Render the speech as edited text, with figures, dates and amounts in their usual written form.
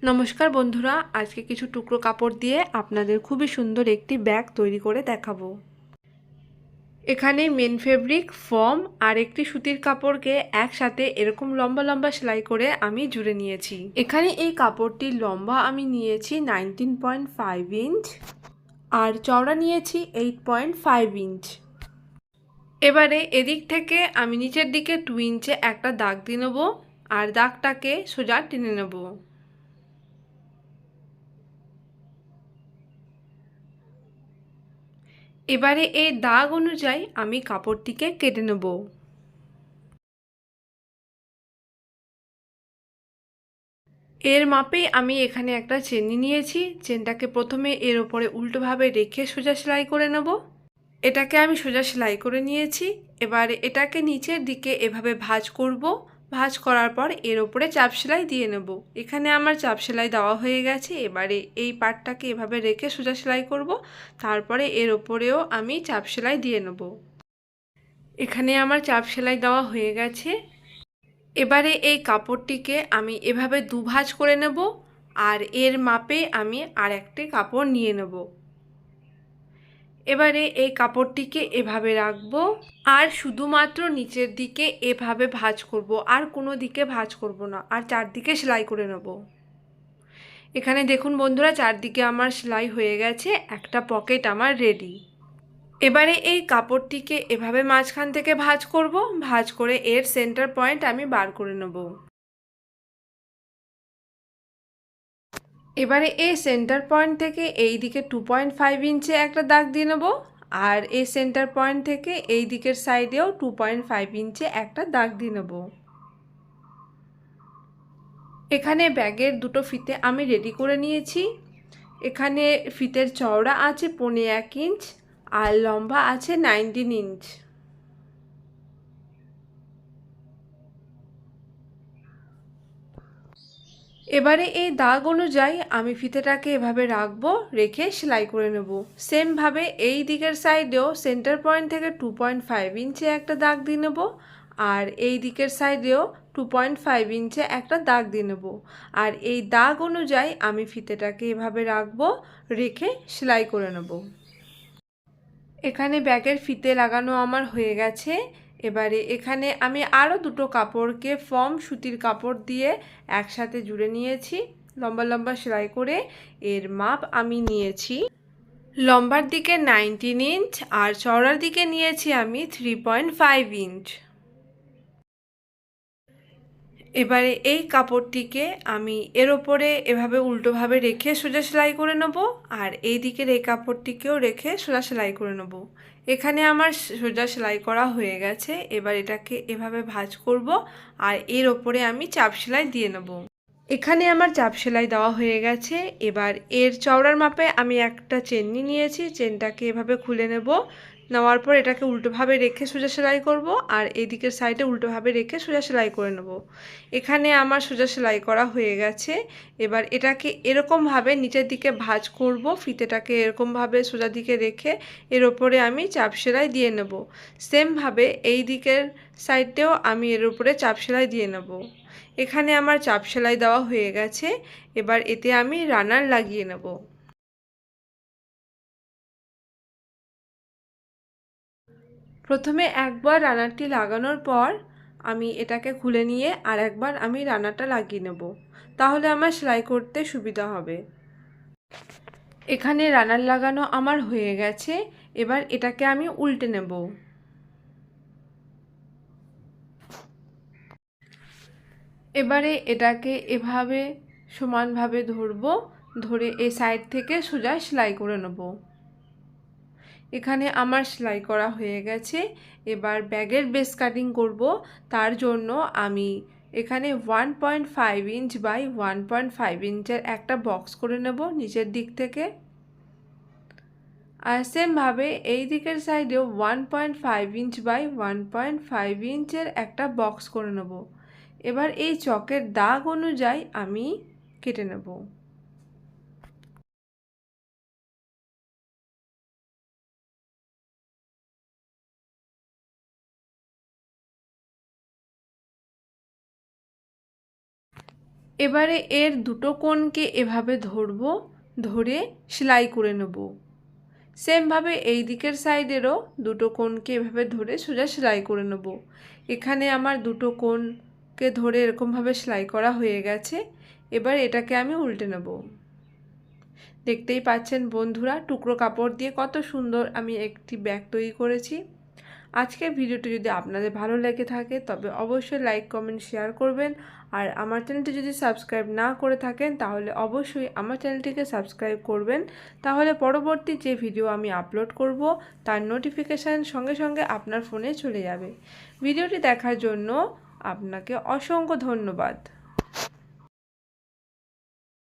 নমস্কার বন্ধুরা, আজকে কিছু টুকরো কাপড় দিয়ে আপনাদের খুবই সুন্দর একটি ব্যাগ তৈরি করে দেখাবো। এখানে মেন ফেব্রিক, ফর্ম আর একটি সুতির কাপড়কে একসাথে এরকম লম্বা লম্বা সেলাই করে আমি জুড়ে নিয়েছি। এখানে এই কাপড়টির লম্বা আমি নিয়েছি 19.5 ইঞ্চ আর চওড়া নিয়েছি 8.5 ইঞ্চ। এবারে এদিক থেকে আমি নিচের দিকে 2 ইঞ্চে একটা দাগ দিয়ে নেব আর দাগটাকে সোজা টেনে নেব। এবারে এই দাগ অনুযায়ী আমি কাপড়টিকে কেটে নেব। এর মাপে আমি এখানে একটা চেন নিয়েছি। চেনটাকে প্রথমে এর ওপরে উল্টোভাবে রেখে সোজা সেলাই করে নেব। এটাকে আমি সোজা সেলাই করে নিয়েছি। এবারে এটাকে নিচের দিকে এভাবে ভাঁজ করব। ভাঁজ করার পর এর ওপরে চাপ সেলাই দিয়ে নেব। এখানে আমার চাপ সেলাই দেওয়া হয়ে গেছে। এবারে এই পার্টটাকে এভাবে রেখে সোজা সেলাই করব। তারপরে এর ওপরেও আমি চাপ সেলাই দিয়ে নেব। এখানে আমার চাপ সেলাই দেওয়া হয়ে গেছে। এবারে এই কাপড়টিকে আমি এভাবে দুভাঁজ করে নেব আর এর মাপে আমি আর একটি কাপড় নিয়ে নেব। এবারে এই কাপড়টিকে এভাবে রাখবো আর শুধুমাত্র নিচের দিকে এভাবে ভাঁজ করব, আর কোনো দিকে ভাঁজ করব না, আর চারদিকে সেলাই করে নেব। এখানে দেখুন বন্ধুরা, চারদিকে আমার সেলাই হয়ে গেছে, একটা পকেট আমার রেডি। এবারে এই কাপড়টিকে এভাবে মাঝখান থেকে ভাঁজ করব। ভাঁজ করে এর সেন্টার পয়েন্ট আমি বার করে নেব। এবারে এই সেন্টার পয়েন্ট থেকে এই দিকে 2.5 ইঞ্চে একটা দাগ দিয়ে নেব আর এই সেন্টার পয়েন্ট থেকে এই দিকের সাইডেও 2.5 ইঞ্চে একটা দাগ দিয়ে নেব। এখানে ব্যাগের দুটো ফিতে আমি রেডি করে নিয়েছি। এখানে ফিতের চওড়া আছে 1.25 ইঞ্চ আর লম্বা আছে 19 ইঞ্চ। এবারে এই দাগ অনুযায়ী আমি ফিতেটাকে এভাবে রাখবো, রেখে সেলাই করে নেব। সেমভাবে এই দিকের সাইডেও সেন্টার পয়েন্ট থেকে 2.5 ইঞ্চে একটা দাগ দিয়ে নেব আর এই দিকের সাইডেও 2.5 ইঞ্চে একটা দাগ দিয়ে নেব। আর এই দাগ অনুযায়ী আমি ফিতেটাকে এভাবে রাখবো, রেখে সেলাই করে নেব। এখানে ব্যাগের ফিতে লাগানো আমার হয়ে গেছে। এবারে এখানে আমি আরও দুটো কাপড়কে ফর্ম সুতির কাপড় দিয়ে একসাথে জুড়ে নিয়েছি লম্বা লম্বা সেলাই করে। এর মাপ আমি নিয়েছি লম্বার দিকে 19 ইঞ্চ আর চওড়ার দিকে নিয়েছি আমি 3.5 ইঞ্চ। এবারে এই কাপড়টিকে আমি এর ওপরে এভাবে উল্টোভাবে রেখে সোজা সেলাই করে নেব আর এই দিকের এই কাপড়টিকেও রেখে সোজা সেলাই করে নেব। এখানে আমার সোজা সেলাই করা হয়ে গেছে। এবার এটাকে এভাবে ভাঁজ করব আর এর ওপরে আমি চাপ সেলাই দিয়ে নেব। এখানে আমার চাপ সেলাই দেওয়া হয়ে গেছে। এবার এর চওড়ার মাপে আমি একটা চেন নিয়েছি। চেনটাকে এভাবে খুলে নেব। নেওয়ার পর এটাকে উল্টোভাবে রেখে সোজা সেলাই করব আর এই দিকের সাইডে উল্টোভাবে রেখে সোজা সেলাই করে নেব। এখানে আমার সোজা সেলাই করা হয়ে গেছে। এবার এটাকে এরকমভাবে নিচের দিকে ভাঁজ করব। ফিতেটাকে এরকমভাবে সোজা দিকে রেখে এর ওপরে আমি চাপ সেলাই দিয়ে নেব। সেমভাবে এই দিকের সাইডেও আমি এর উপরে চাপ সেলাই দিয়ে নেব। এখানে আমার চাপ সেলাই দেওয়া হয়ে গেছে। এবার এতে আমি রানার লাগিয়ে নেব। প্রথমে একবার রানারটি লাগানোর পর আমি এটাকে খুলে নিয়ে আর একবার আমি রানারটা লাগিয়ে নেব, তাহলে আমার সেলাই করতে সুবিধা হবে। এখানে রানার লাগানো আমার হয়ে গেছে। এবার এটাকে আমি উল্টে নেব। এবারে এটাকে এভাবে সমানভাবে ধরবো, ধরে এই সাইড থেকে সোজা সেলাই করে নেব। এখানে আমার সেলাই করা হয়ে গেছে। এবার ব্যাগের বেস কাটিং করব। তার জন্য আমি এখানে 1.5 ইঞ্চ বাই 1.5 ইঞ্চের একটা বক্স করে নেব নিচের দিক থেকে। আর সেমভাবে এই দিকের সাইডেও 1.5 ইঞ্চ বাই 1.5 ইঞ্চের একটা বক্স করে নেব। এবার এই চকের দাগ অনুযায়ী আমি কেটে নেব। এবারে এর দুটো কোণকে এভাবে ধরবো, ধরে সেলাই করে নেব। সেমভাবে এই দিকের সাইডেরও দুটো কোণকে এভাবে ধরে সোজা সেলাই করে নেব। এখানে আমার দুটো কোণকে ধরে এরকমভাবে সেলাই করা হয়ে গেছে। এবার এটাকে আমি উল্টে নেব। দেখতেই পাচ্ছেন বন্ধুরা, টুকরো কাপড় দিয়ে কত সুন্দর আমি একটি ব্যাগ তৈরি করেছি। আজকের ভিডিওটি যদি আপনাদের ভালো লেগে থাকে তবে অবশ্যই লাইক, কমেন্ট, শেয়ার করবেন। আর আমার চ্যানেলটি যদি সাবস্ক্রাইব না করে থাকেন তাহলে অবশ্যই আমার চ্যানেলটিকে সাবস্ক্রাইব করবেন। তাহলে পরবর্তী যে ভিডিও আমি আপলোড করব তার নোটিফিকেশান সঙ্গে সঙ্গে আপনার ফোনে চলে যাবে। ভিডিওটি দেখার জন্য আপনাকে অসংখ্য ধন্যবাদ।